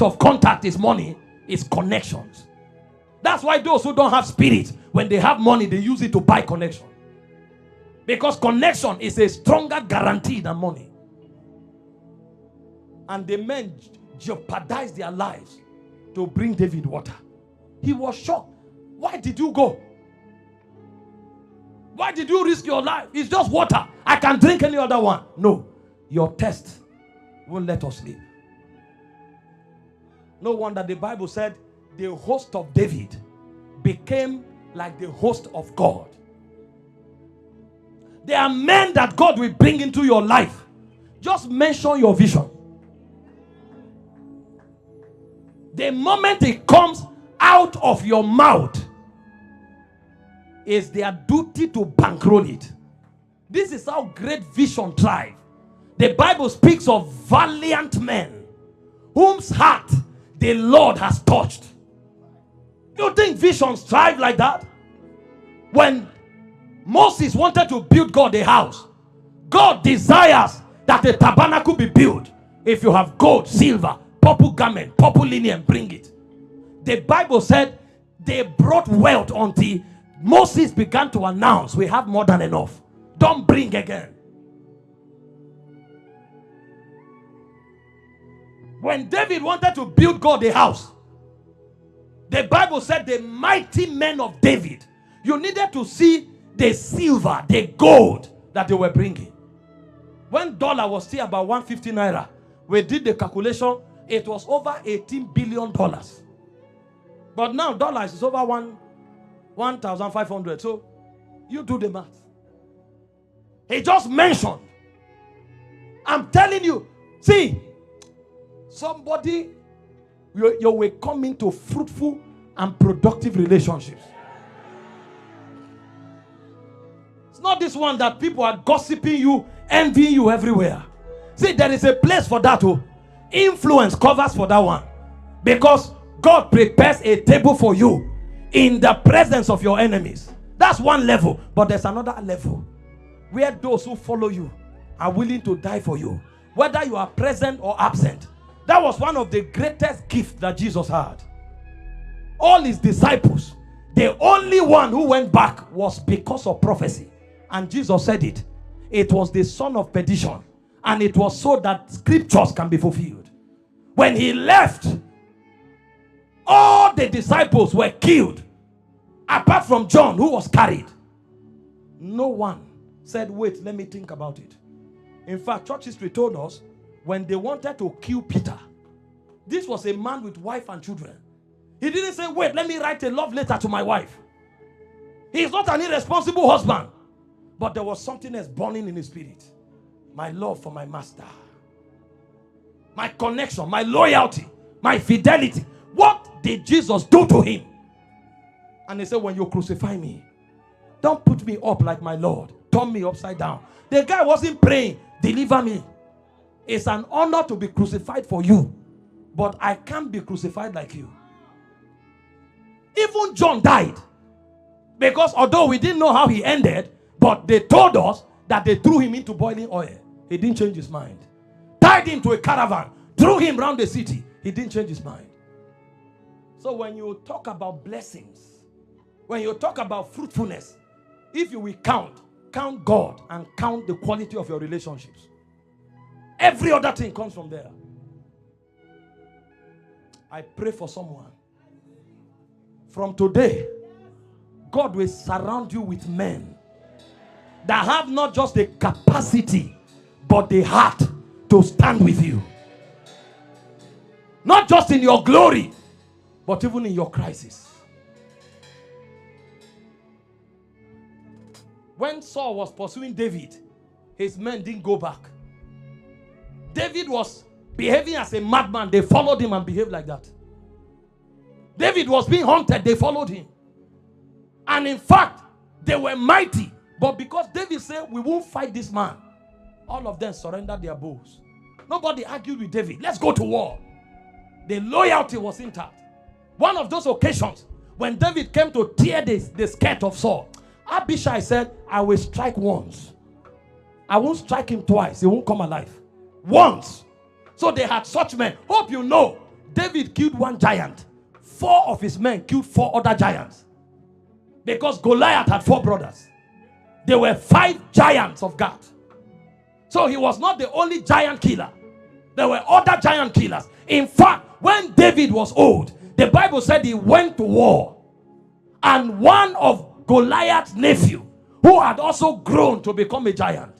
of contact is money, is connections. That's why those who don't have spirit, when they have money, they use it to buy connection. Because connection is a stronger guarantee than money. And the men jeopardized their lives to bring David water. He was shocked. Why did you go? Why did you risk your life? It's just water. I can drink any other one. No, your test won't let us live. No wonder the Bible said the host of David became like the host of God. There are men that God will bring into your life. Just mention your vision. The moment it comes out of your mouth, is their duty to bankroll it. This is how great vision thrive. The Bible speaks of valiant men whose heart the Lord has touched. You think visions thrive like that? When Moses wanted to build God a house, God desires that a tabernacle be built. If you have gold, silver, purple garment, purple linen, bring it. The Bible said they brought wealth until Moses began to announce, we have more than enough. Don't bring again. When David wanted to build God a house, the Bible said the mighty men of David, you needed to see the silver, the gold that they were bringing. When dollar was still about 150 naira, we did the calculation, it was over $18 billion. But now dollars is over 1,500. So you do the math. He just mentioned. I'm telling you, see, somebody, you will come into fruitful and productive relationships. It's not this one that people are gossiping you, envying you everywhere. See, there is a place for that. Influence covers for that one. Because God prepares a table for you in the presence of your enemies. That's one level. But there's another level where those who follow you are willing to die for you, whether you are present or absent. That was one of the greatest gifts that Jesus had. All his disciples, the only one who went back was because of prophecy. And Jesus said it. It was the son of perdition. And it was so that scriptures can be fulfilled. When he left, all the disciples were killed. Apart from John, who was carried. No one said, wait, let me think about it. In fact, church history told us, when they wanted to kill Peter, this was a man with wife and children. He didn't say, wait, let me write a love letter to my wife. He's not an irresponsible husband. But there was something else burning in his spirit. My love for my master. My connection, my loyalty, my fidelity. What did Jesus do to him? And he said, when you crucify me, don't put me up like my Lord. Turn me upside down. The guy wasn't praying, deliver me. It's an honor to be crucified for you. But I can't be crucified like you. Even John died. Because although we didn't know how he ended, but they told us that they threw him into boiling oil. He didn't change his mind. Tied him to a caravan. Threw him around the city. He didn't change his mind. So when you talk about blessings, when you talk about fruitfulness, if you will count God and count the quality of your relationships. Every other thing comes from there. I pray for someone. From today, God will surround you with men that have not just the capacity, but the heart to stand with you. Not just in your glory, but even in your crisis. When Saul was pursuing David, his men didn't go back. David was behaving as a madman. They followed him and behaved like that. David was being hunted. They followed him. And in fact, they were mighty. But because David said, we won't fight this man, all of them surrendered their bows. Nobody argued with David. Let's go to war. The loyalty was intact. One of those occasions, when David came to tear the skirt of Saul, Abishai said, I will strike once. I won't strike him twice. He won't come alive. Once. So they had such men. Hope you know David killed one giant. 4 of his men killed 4 other giants. Because Goliath had 4 brothers. There were 5 giants of God. So he was not the only giant killer. There were other giant killers. In fact, when David was old, the Bible said he went to war. And one of Goliath's nephew, who had also grown to become a giant,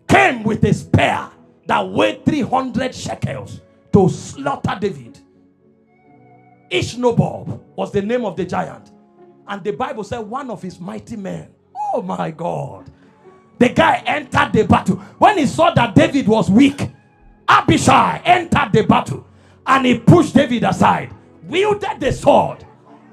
came with a spear that weighed 300 shekels to slaughter David. Ishnobob was the name of the giant. And the Bible said one of his mighty men, oh my God, the guy entered the battle. When he saw that David was weak, Abishai entered the battle and he pushed David aside, wielded the sword.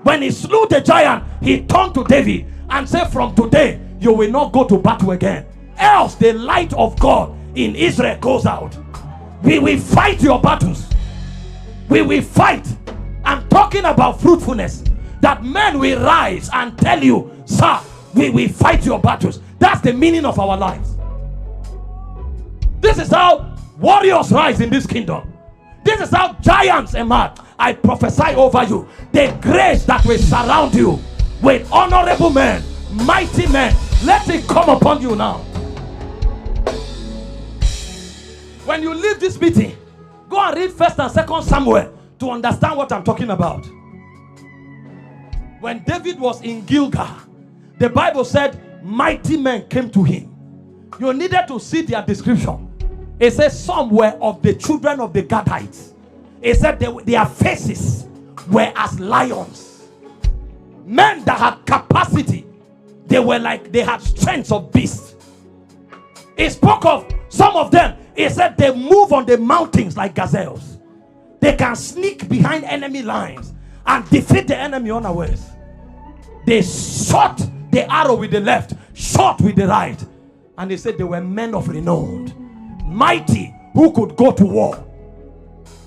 When he slew the giant, he turned to David and said, from today, you will not go to battle again. Else the light of God in Israel goes out. We will fight your battles. We will fight. I'm talking about fruitfulness. That men will rise and tell you, sir, we will fight your battles. That's the meaning of our lives. This is how warriors rise in this kingdom. This is how giants emerge. I prophesy over you the grace that will surround you with honorable men, mighty men. Let it come upon you now. When you leave this meeting, go and read 1st and 2nd Samuel to understand what I'm talking about. When David was in Gilgal, the Bible said mighty men came to him. You needed to see their description. It says some were of the children of the Gadites. It said their faces were as lions. Men that had capacity. They were like they had strength of beasts. It spoke of some of them. It said they move on the mountains like gazelles. They can sneak behind enemy lines and defeat the enemy unawares. They shot the arrow with the left, shot with the right. And they said they were men of renown, mighty, who could go to war.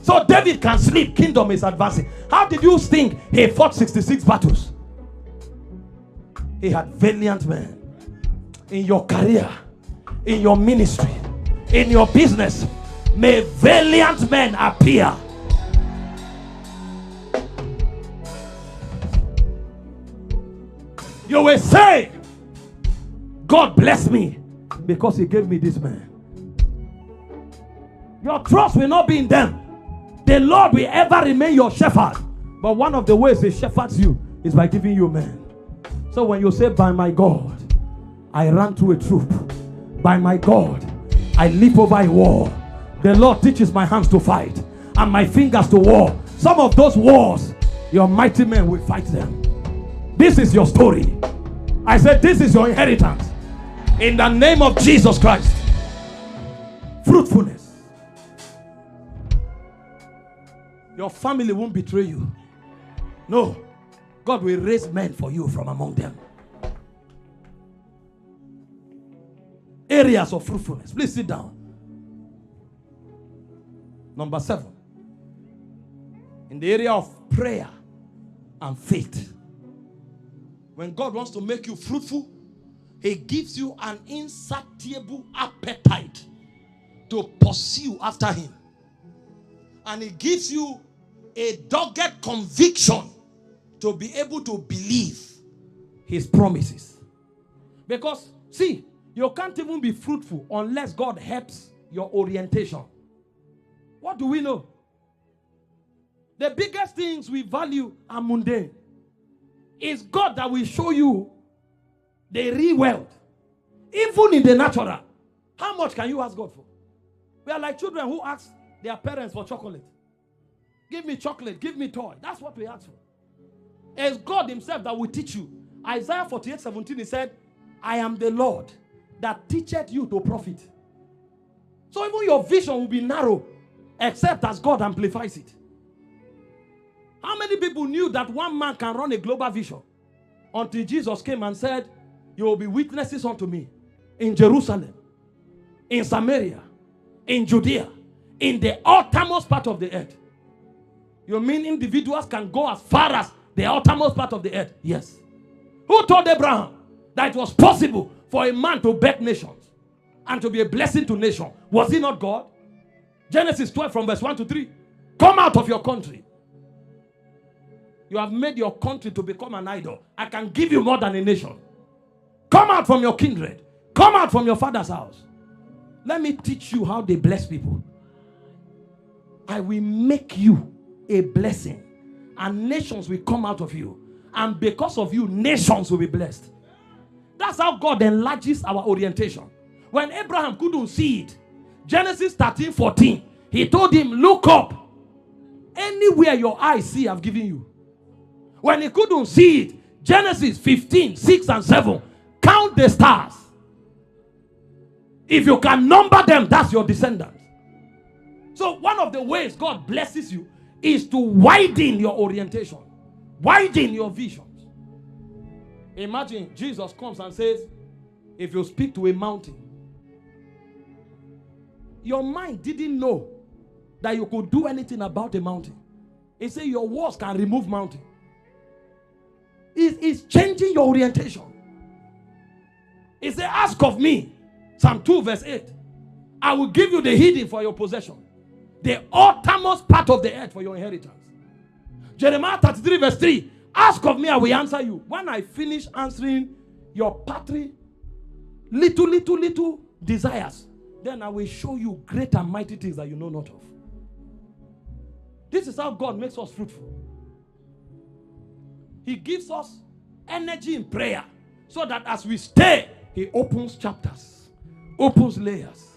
So David can sleep, kingdom is advancing. How did you think he fought 66 battles? He had valiant men. In your career, in your ministry, in your business, may valiant men appear. You will say, God bless me because he gave me this man. Your trust will not be in them. The Lord will ever remain your shepherd. But one of the ways he shepherds you is by giving you men. So when you say, by my God, I ran through a troop. By my God, I leap over a wall. The Lord teaches my hands to fight and my fingers to war. Some of those wars, your mighty men will fight them. This is your story. I said this is your inheritance. In the name of Jesus Christ. Fruitfulness. Your family won't betray you. No. God will raise men for you from among them. Areas of fruitfulness. Please sit down. Number 7. In the area of prayer and faith. When God wants to make you fruitful, he gives you an insatiable appetite to pursue after him. And he gives you a dogged conviction to be able to believe his promises. Because, see, you can't even be fruitful unless God helps your orientation. What do we know? The biggest things we value are mundane. It's God that will show you the real wealth. Even in the natural. How much can you ask God for? We are like children who ask their parents for chocolate. Give me chocolate, give me toy. That's what we ask for. It's God himself that will teach you. Isaiah 48:17, he said, I am the Lord that teacheth you to profit. So even your vision will be narrow, except as God amplifies it. How many people knew that one man can run a global vision? Until Jesus came and said, you will be witnesses unto me in Jerusalem, in Samaria, in Judea, in the uttermost part of the earth. You mean individuals can go as far as the uttermost part of the earth? Yes. Who told Abraham that it was possible for a man to birth nations and to be a blessing to nations? Was he not God? Genesis 12 from verse 1 to 3. Come out of your country. You have made your country to become an idol. I can give you more than a nation. Come out from your kindred. Come out from your father's house. Let me teach you how they bless people. I will make you a blessing, and nations will come out of you. And because of you, nations will be blessed. That's how God enlarges our orientation. When Abraham couldn't see it, Genesis 13:14, he told him, look up. Anywhere your eyes see, I've given you. When he couldn't see it, Genesis 15:6 and 7, count the stars. If you can number them, that's your descendants. So one of the ways God blesses you is to widen your orientation, widen your visions. Imagine Jesus comes and says, if you speak to a mountain, your mind didn't know that you could do anything about a mountain. He said your words can remove mountain. It's changing your orientation. He said, ask of me, Psalm 2:8. I will give you the hidden for your possession, the uttermost part of the earth for your inheritance. Jeremiah 33:3. Ask of me, I will answer you. When I finish answering your patri, little desires, then I will show you great and mighty things that you know not of. This is how God makes us fruitful. He gives us energy in prayer so that as we stay, he opens chapters, opens layers.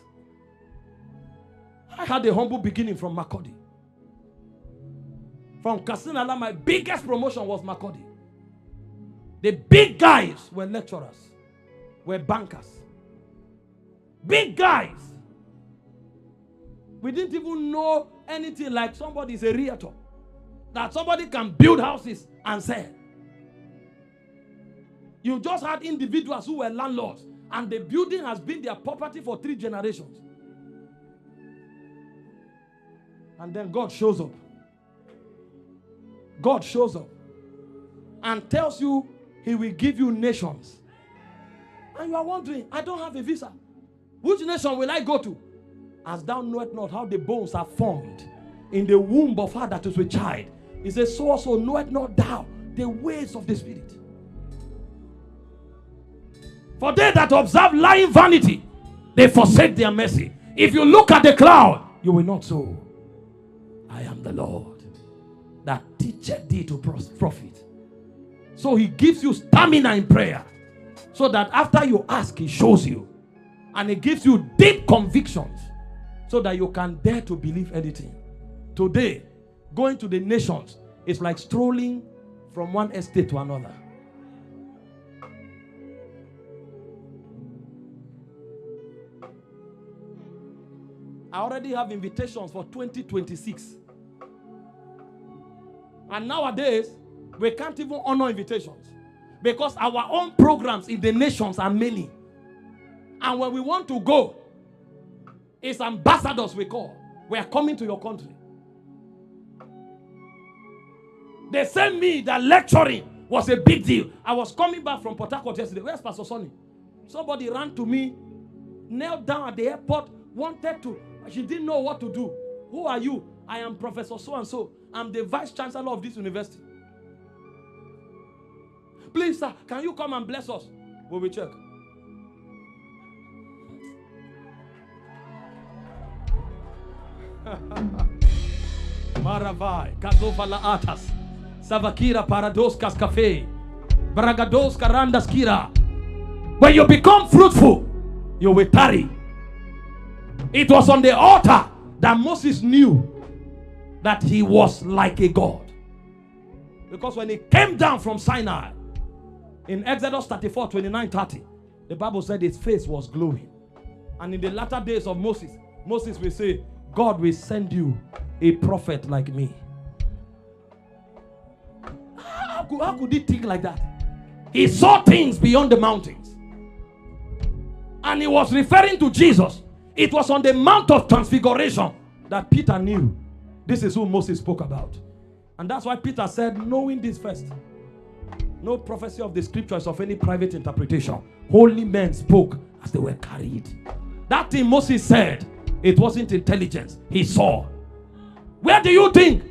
I had a humble beginning from Makurdi. From Kasinala, my biggest promotion was Makurdi. The big guys were lecturers, were bankers. Big guys. We didn't even know anything like somebody is a realtor, that somebody can build houses and sell. You just had individuals who were landlords, and the building has been their property for 3 generations. And then God shows up. God shows up and tells you he will give you nations. And you are wondering, I don't have a visa. Which nation will I go to? As thou knowest not how the bones are formed in the womb of her that is with child. He says, so also knowest not thou the ways of the Spirit. For they that observe lying vanity, they forsake their mercy. If you look at the cloud, you will not sow. I am the Lord that teacheth thee to profit. So he gives you stamina in prayer, so that after you ask, he shows you. And he gives you deep convictions, so that you can dare to believe anything. Today, going to the nations is like strolling from one estate to another. I already have invitations for 2026. And nowadays, we can't even honor invitations, because our own programs in the nations are many. And when we want to go, it's ambassadors we call. We are coming to your country. They sent me that lecturing was a big deal. I was coming back from Port Harcourt yesterday. Where's Pastor Sonny? Somebody ran to me, knelt down at the airport, wanted to. She didn't know what to do. Who are you? I am Professor so-and-so. I'm the Vice Chancellor of this university. Please, sir, can you come and bless us? We will check. Maravai, Kazovala Atas, Savakira Paradoskas Cafe, Bragados Karandas Kira. When you become fruitful, you will tarry. It was on the altar that Moses knew that he was like a god. Because when he came down from Sinai, in Exodus 34:29-30, the Bible said his face was glowing. And in the latter days of Moses, Moses will say, God will send you a prophet like me. How could he think like that? He saw things beyond the mountains. And he was referring to Jesus. It was on the Mount of Transfiguration that Peter knew this is who Moses spoke about. And that's why Peter said, knowing this first, no prophecy of the scriptures of any private interpretation. Holy men spoke as they were carried. That thing Moses said, it wasn't intelligence. He saw. Where do you think